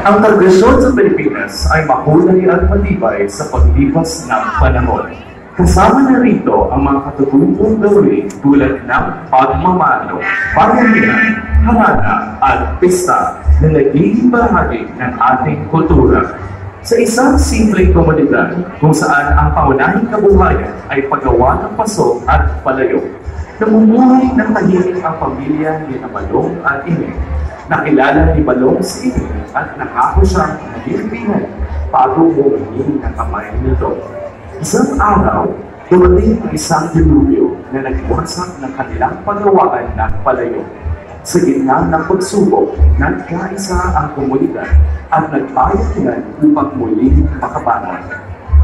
Ang tradisyon sa Pilipinas ay mahulay at matibay sa paglipas ng panahon. Kasama na rito ang mga katutubong gawin tulad ng pagmamano, bayanihan, harana at pista na nagiging bahagi ng ating kultura. Sa isang simpleng komunidad kung saan ang pangunahing kabuhayan ay paggawa ng paso at palayok, namumuhay ng tahimik ang pamilya ni Balong at Ine. Nakilala ni Balong si Ine at nakako siyang naging bago humingi ng kamay nito. Isang araw, dumating ang isang dilubyo na nagwasak ng kanilang paggawaan ng palayok. Sa gitna ng pagsubok, nagkaisa ang komunidad at nagbayad upang muling makabangon.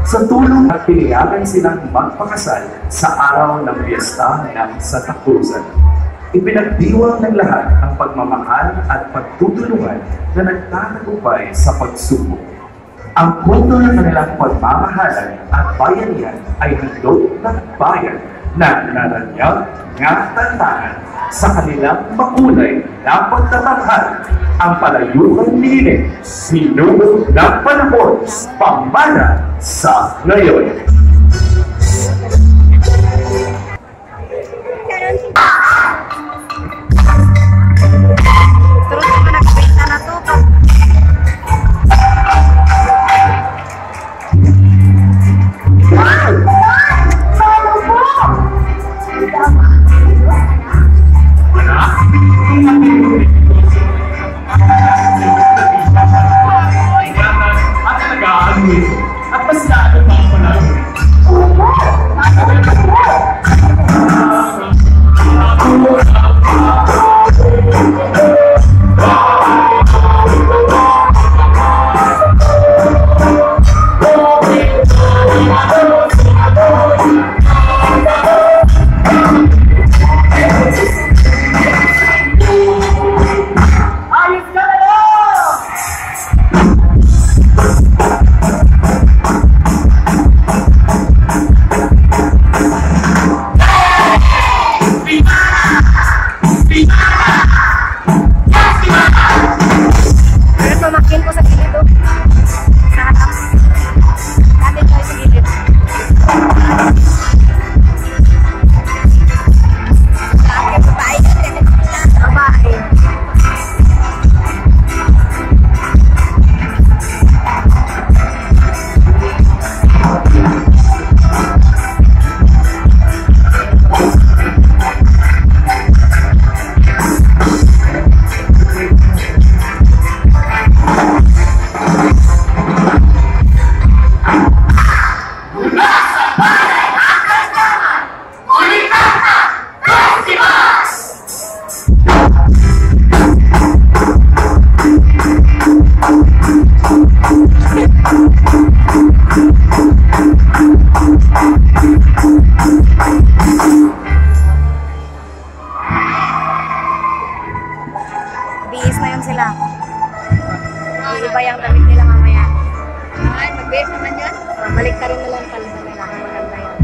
Sa tulong at pinayagan silang magpakasal sa araw ng piyesta ng Santa Cruzan. Ipinagdiwang ng lahat ang pagmamahal at pagtutulungan na nagtatagumpay sa pagsubok. Ang punto ng kanilang pagmamahalan at bayanihan ay handog ng bayan na naranyag nga tantanan sa kanilang makulay na pagtatanghal. Ang palayukan ni Ine, sinubok ng panahon, pamana sa ngayon. Terus naman nagbenta na to. At mas lalo pa ako na. Biis na yun sila. Iiba yung damit nila mamaya. Ay, mag-biis naman yun? Balik ka rin nila ang palitan nila. Maganda yun.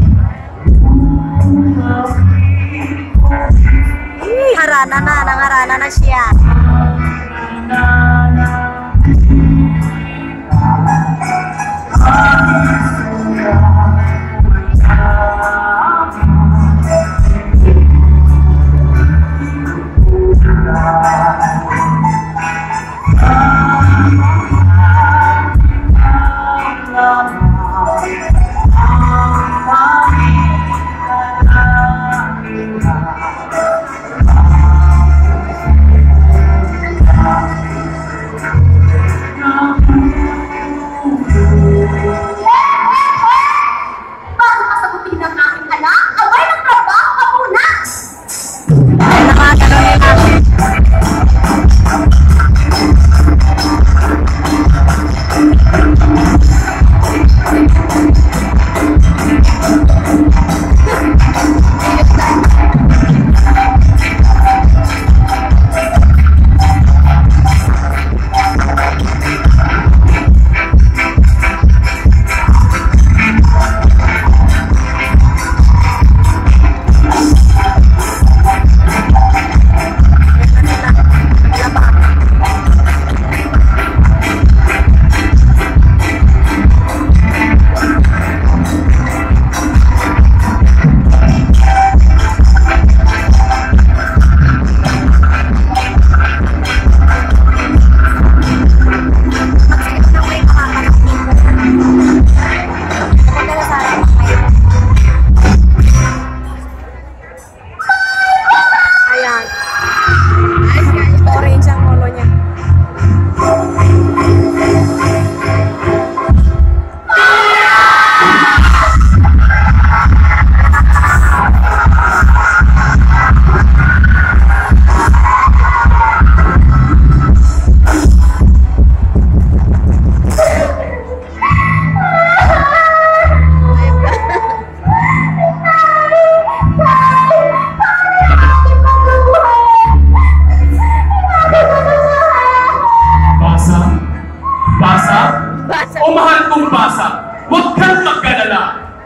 Harana na, nangarana na siya.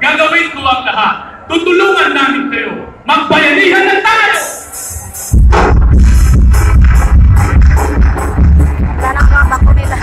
gagawin ko ang lahat. Tutulungan namin kayo. Magbayanihan na tayo! Sana ang mga bako nila.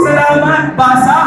Salamat, Basa!